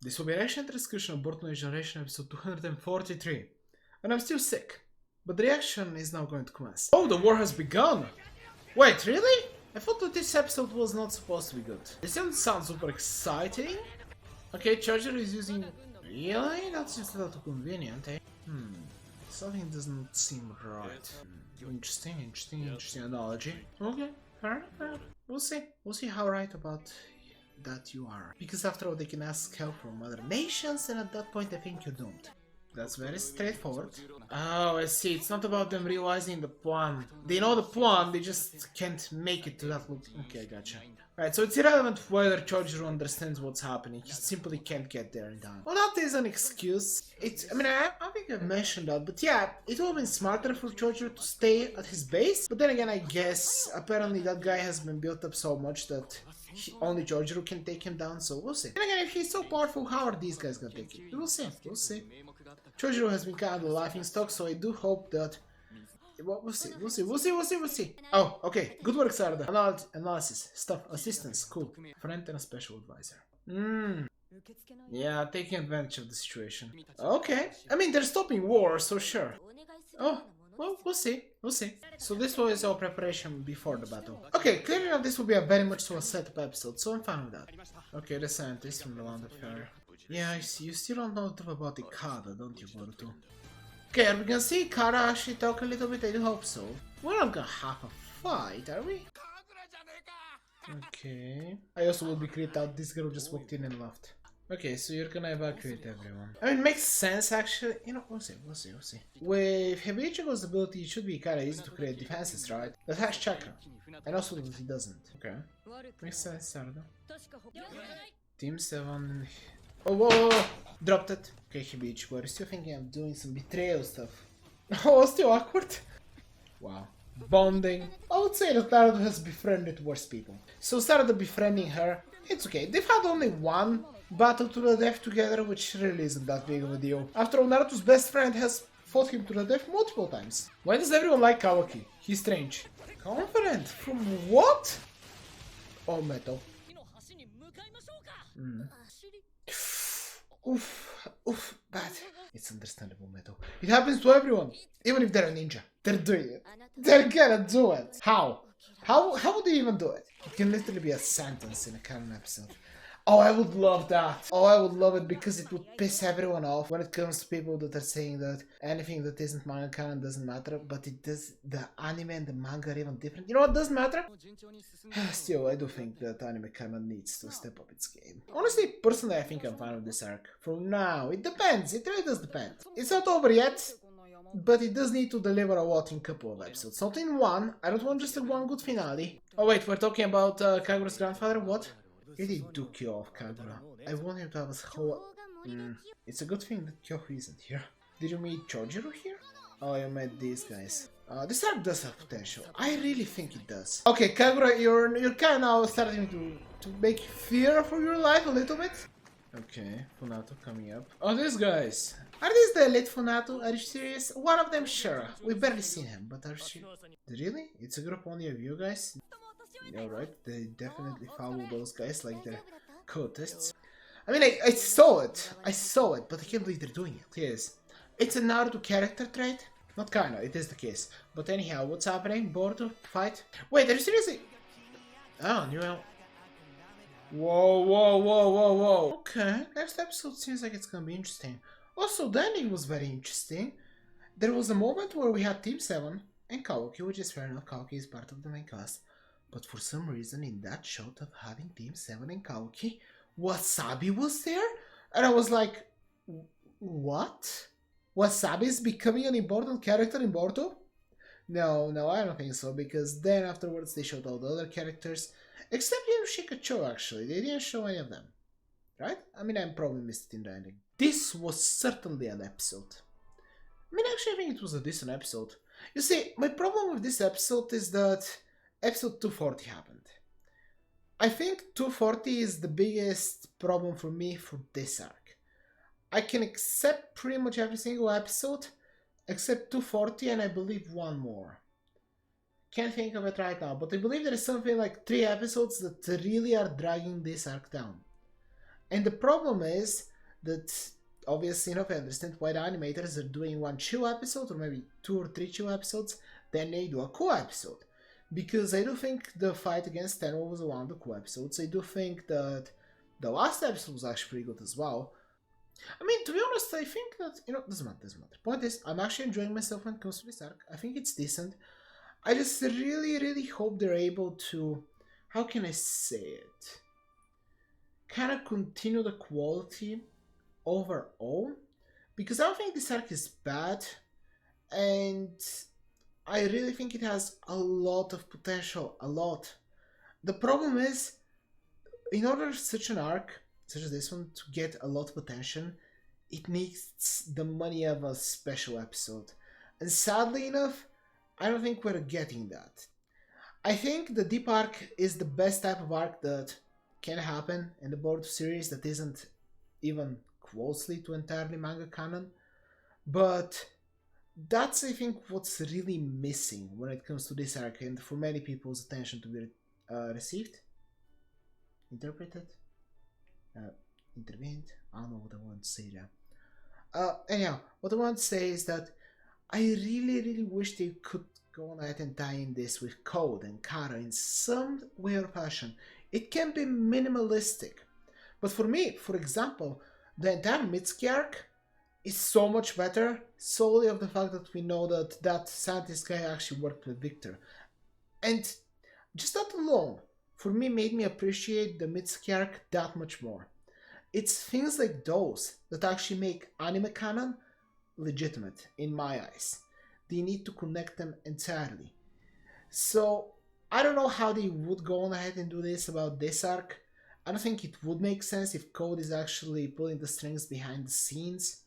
This will be a reaction transcription of Boruto Generation episode 243. And I'm still sick. But the reaction is now going to commence. Oh, the war has begun! Wait, really? I thought that this episode was not supposed to be good. This doesn't sound super exciting. Okay, Charger is using... Really? That's just a little convenient, eh? Something doesn't seem right. Interesting analogy. Okay, fair enough. We'll see. We'll see how right about that you are. Because after all, they can ask help from other nations, and at that point I think you don't. That's very straightforward. Oh, I see. It's not about them realizing the plan. They know the plan, they just can't make it to that look. Okay, gotcha. Right, so it's irrelevant whether Chojiru understands what's happening. He simply can't get there in time. Well, that is an excuse. I think I've mentioned that, but yeah, it would have been smarter for Chojiru to stay at his base. But then again, I guess apparently that guy has been built up so much that only Chojiru can take him down, so we'll see. And again, if he's so powerful, how are these guys gonna take it? We'll see, we'll see. Chojiru has been kind of the laughing stock, so I do hope that... Well, we'll see. Oh, okay. Good work, Sarada. Analysis, stuff, assistance, cool. Friend and a special advisor. Yeah, taking advantage of the situation. Okay. I mean, they're stopping war, so sure. Oh, well, we'll see. So this was our preparation before the battle. Okay, clearly enough, this will be a very much so a setup episode, so I'm fine with that. Okay, the scientist from the land affair. Yeah, I see. You still don't know enough about Ikada, don't you, Boruto? Okay, are we gonna see Ikada actually talk a little bit? I do hope so. We're not gonna have a fight, are we? Okay. I also will be creeped out. This girl just walked in and left. Okay, so you're gonna evacuate everyone. I mean, it makes sense actually. You know, we'll see. With Hibichigo's ability, it should be kinda easy to create defenses, right? That has chakra. And also that he doesn't. Okay. Makes sense, Sarada. Team 7. Oh, whoa! Dropped it. Okay, Hibichi, but I'm still thinking I'm doing some betrayal stuff. Oh, still awkward. Wow. Bonding. I would say that Naruto has befriended worse people. So Sarada befriending her, it's okay. They've had only one battle to the death together, which really isn't that big of a deal. After all, Naruto's best friend has fought him to the death multiple times. Why does everyone like Kawaki? He's strange. Confident? From what? Oh, metal. Oof, bad. It's understandable, Metal. It happens to everyone, even if they're a ninja. They're doing it. They're gonna do it. How? How would they even do it? It can literally be a sentence in a canon episode. Oh, I would love that. Oh, I would love it because it would piss everyone off when it comes to people that are saying that anything that isn't manga canon doesn't matter, but it does. The anime and the manga are even different. You know what doesn't matter? Still, I do think that anime canon needs to step up its game. Honestly, personally, I think I'm fine with this arc. For now, it depends. It really does depend. It's not over yet, but it does need to deliver a lot in a couple of episodes. Not in one. I don't want just a one good finale. Oh wait, we're talking about Kagura's grandfather? What? Really do kill off Kagura. I want him to have his whole... It's a good thing that Kyoho isn't here. Did you meet Chojiru here? Oh, you met these guys. This arc does have potential. I really think it does. Okay, Kagura, you're kind of now starting to make fear for your life a little bit. Okay, Funato coming up. Oh, these guys. Are these the elite Funato? Are you serious? One of them, sure. We've barely seen him, but are you... Really? It's a group only of you guys? Alright, they definitely follow those guys like they're cultists. I mean, I saw it, but I can't believe they're doing it. Yes. It's a Naruto character trait? Not kinda, it is the case. But anyhow, what's happening? Boruto? Fight? Wait, are you seriously... Oh, new... Whoa. Okay, next episode seems like it's gonna be interesting. Also, the ending was very interesting. There was a moment where we had Team 7 and Kawaki, which is fair enough, Kawaki is part of the main cast. But for some reason, in that shot of having Team 7 and Kawaki, Wasabi was there? And I was like, what? Wasabi is becoming an important character in Boruto? No, I don't think so, because then afterwards they showed all the other characters, except Shikacho actually, they didn't show any of them. Right? I mean, I probably missed it in the ending. This was certainly an episode. I mean, actually I think it was a decent episode. You see, my problem with this episode is that episode 240 happened. I think 240 is the biggest problem for me for this arc. I can accept pretty much every single episode except 240 and I believe one more. Can't think of it right now, but I believe there is something like 3 episodes that really are dragging this arc down. And the problem is that obviously enough, I understand why the animators are doing one chill episode or maybe 2 or 3 chill episodes, then they do a cool episode. Because I do think the fight against Tenma was one of the cool episodes. I do think that the last episode was actually pretty good as well. I mean, to be honest, I think that, doesn't matter. Point is, I'm actually enjoying myself when it comes to this arc. I think it's decent. I just really hope they're able to, how can I say it, kind of continue the quality overall, because I don't think this arc is bad, and I really think it has a lot of potential, a lot. The problem is, in order such an arc, such as this one, to get a lot of attention, it needs the money of a special episode. And sadly enough, I don't think we're getting that. I think the deep arc is the best type of arc that can happen in the Boruto series that isn't even closely to entirely manga canon. But that's, I think, what's really missing when it comes to this arc and for many people's attention to be received, interpreted, intervened. I don't know what I want to say there. Anyhow, what I want to say is that I really wish they could go on ahead and tie in this with Code and Kara in some way or fashion. It can be minimalistic, but for me, for example, the entire Mitsuki arc is so much better solely of the fact that we know that that scientist guy actually worked with Victor. And just that alone, for me, made me appreciate the Mitsuki arc that much more. It's things like those that actually make anime canon legitimate in my eyes. They need to connect them entirely. So I don't know how they would go on ahead and do this about this arc. I don't think it would make sense if Code is actually pulling the strings behind the scenes.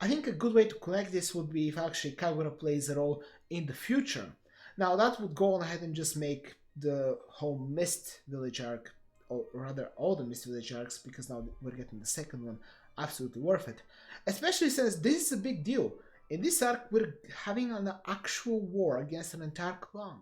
I think a good way to connect this would be if actually Kagura plays a role in the future. Now that would go on ahead and just make the whole Mist Village arc, or rather all the Mist Village arcs, because now we're getting the second one, absolutely worth it. Especially since this is a big deal. In this arc, we're having an actual war against an entire clan.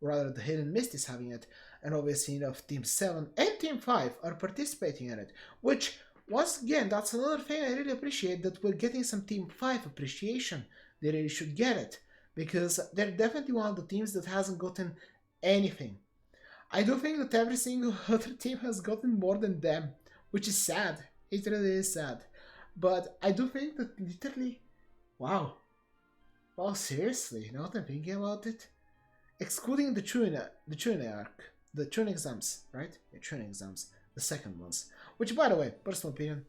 Rather, the Hidden Mist is having it, and obviously enough Team 7 and Team 5 are participating in it, which, once again, that's another thing I really appreciate, that we're getting some Team 5 appreciation. They really should get it, because they're definitely one of the teams that hasn't gotten anything. I do think that every single other team has gotten more than them, which is sad. It really is sad. But I do think that literally, wow, seriously, now that I'm thinking about it, excluding the Chunin arc, the Chunin exams, right? The Chunin exams, the second ones, which, by the way, personal opinion,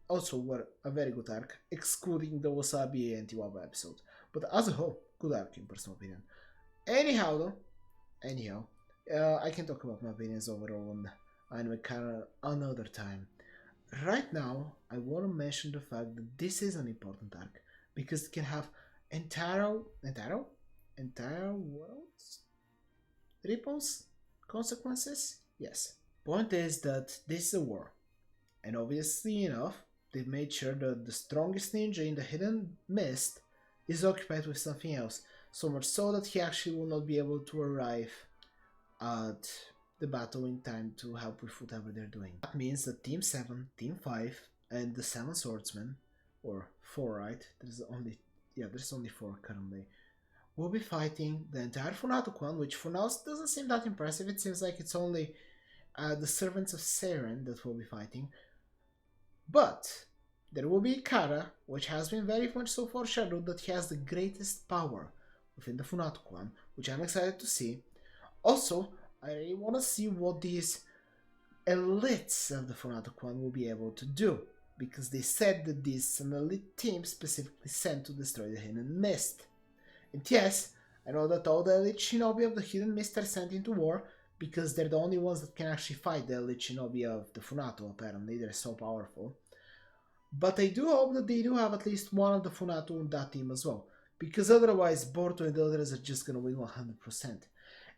also were a very good arc, excluding the Wasabi and Tiwaba episode. But as a whole, good arc in personal opinion. Anyhow, I can talk about my opinions overall on anime canon another time. Right now, I want to mention the fact that this is an important arc because it can have entire worlds ripples consequences. Yes. Point is that this is a war, and obviously enough, they've made sure that the strongest ninja in the Hidden Mist is occupied with something else, so much so that he actually will not be able to arrive at the battle in time to help with whatever they're doing. That means that Team 7, Team 5, and the 7 swordsmen, or 4, right? There's only 4 currently, will be fighting the entire Funato clan, which for now doesn't seem that impressive. It seems like it's only the servants of Seiren that will be fighting. But there will be Kara, which has been very much so foreshadowed that he has the greatest power within the Funato clan, which I'm excited to see. Also, I really want to see what these elites of the Funato clan will be able to do, because they said that this is an elite team specifically sent to destroy the Hidden Mist. And yes, I know that all the elite shinobi of the Hidden Mist are sent into war, because they're the only ones that can actually fight the elite shinobi of the Funato, apparently. They're so powerful. But I do hope that they do have at least one of the Funato on that team as well, because otherwise Boruto and the others are just gonna win 100%.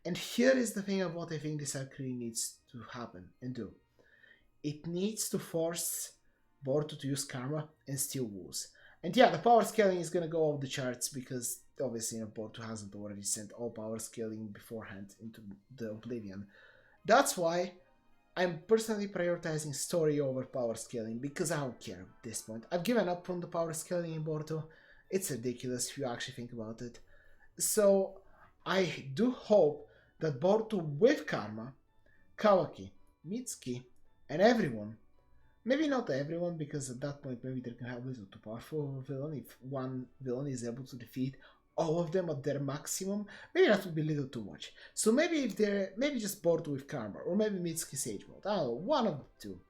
And here is the thing of what I think this arc really needs to happen and do. It needs to force Boruto to use karma and steal woos. And yeah, the power scaling is gonna go off the charts because obviously Boruto hasn't already sent all power scaling beforehand into the Oblivion. That's why I'm personally prioritizing story over power scaling because I don't care at this point. I've given up on the power scaling in Boruto. It's ridiculous if you actually think about it. So I do hope that Boruto with Karma, Kawaki, Mitsuki, and everyone, maybe not everyone, because at that point maybe they can have a little too powerful of a villain. If one villain is able to defeat all of them at their maximum, maybe that would be a little too much. So maybe if they're maybe just Boruto with Karma, or maybe Mitsuki Sage Mode, I don't know, one of the two.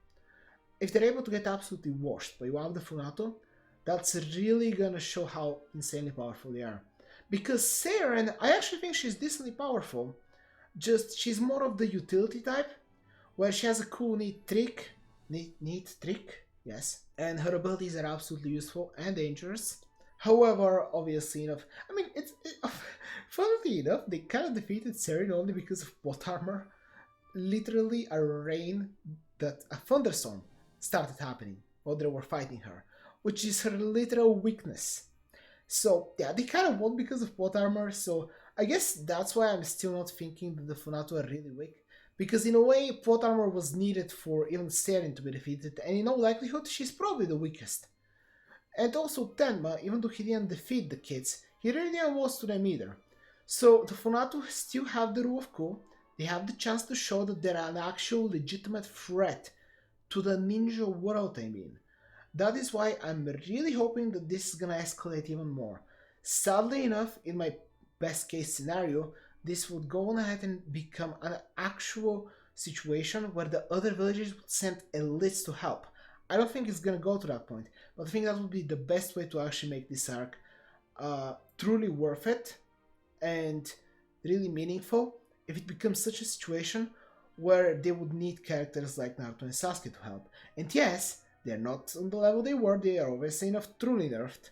If they're able to get absolutely washed by one of the Funato, that's really gonna show how insanely powerful they are. Because Seiren, I actually think she's decently powerful, just she's more of the utility type, where she has a cool neat trick, neat trick, yes, and her abilities are absolutely useful and dangerous. However, obviously enough, I mean, funnily enough, they kind of defeated Seiren only because of plot armor. Literally a thunderstorm started happening while they were fighting her, which is her literal weakness. So yeah, they kind of won because of plot armor, so I guess that's why I'm still not thinking that the Funato are really weak. Because in a way, plot armor was needed for even Seiren to be defeated, and in all likelihood, she's probably the weakest. And also Tenma, even though he didn't defeat the kids, he really didn't lose to them either. So the Funato still have the rule of cool, they have the chance to show that they're an actual legitimate threat to the ninja world, I mean. That is why I'm really hoping that this is gonna escalate even more. Sadly enough, in my best case scenario, this would go on ahead and become an actual situation where the other villagers would send elites to help. I don't think it's gonna go to that point, but I think that would be the best way to actually make this arc truly worth it and really meaningful if it becomes such a situation where they would need characters like Naruto and Sasuke to help. And yes, they're not on the level they were, they are obviously enough truly nerfed,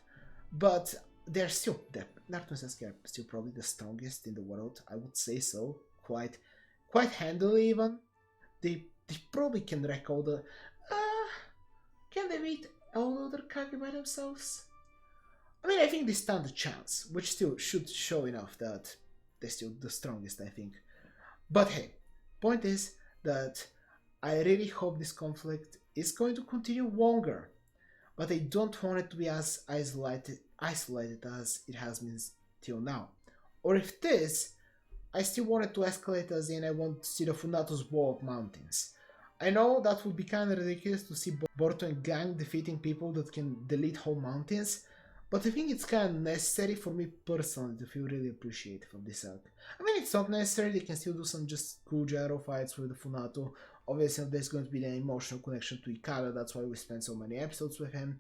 but they're still, Naruto and Sasuke are still probably the strongest in the world, I would say so, quite handily even. They probably can wreck all the, can they beat all the other Kage by themselves? I mean, I think they stand a chance, which still should show enough that they're still the strongest, I think. But hey, point is that I really hope this conflict is going to continue longer, but I don't want it to be as isolated as it has been till now. Or if it is, I still want it to escalate as in I want to see the Funato's wall of mountains. I know that would be kind of ridiculous to see Boruto and gang defeating people that can delete whole mountains, but I think it's kind of necessary for me personally to feel really appreciative of this arc. I mean, it's not necessary, they can still do some just cool gyro fights with the Funato. Obviously, there's going to be an emotional connection to Ikara, that's why we spent so many episodes with him.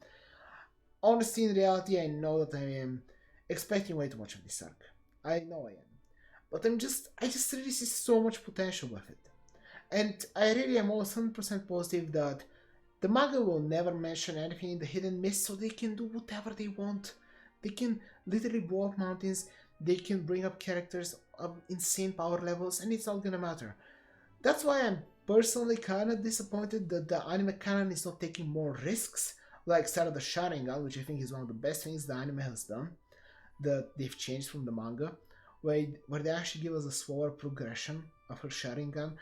Honestly, in reality, I know that I am expecting way too much of this arc. I know I am. But I just really see so much potential with it. And I really am almost 100% positive that the manga will never mention anything in the hidden mist, so they can do whatever they want. They can literally blow up mountains, they can bring up characters of insane power levels, and it's not gonna matter. That's why I'm personally kinda disappointed that the anime canon is not taking more risks, like Sarada Sharingan, which I think is one of the best things the anime has done, that they've changed from the manga, where they actually give us a slower progression of her Sharingan,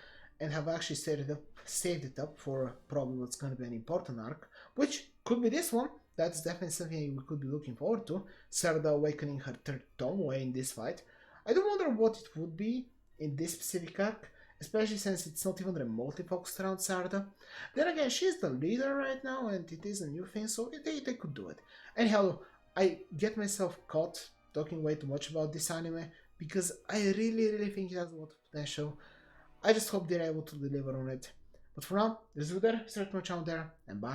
and have actually saved it up for probably what's going to be an important arc, which could be this one. That's definitely something we could be looking forward to. Sarada awakening her third Tomoe in this fight. I do wonder what it would be in this specific arc, especially since it's not even remotely focused around Sarada. Then again, she's the leader right now, and it is a new thing, so they could do it. Anyhow, I get myself caught talking way too much about this anime, because I really think it has a lot of potential. I just hope they're able to deliver on it. But for now, this is Ruder, start my channel there, and bye.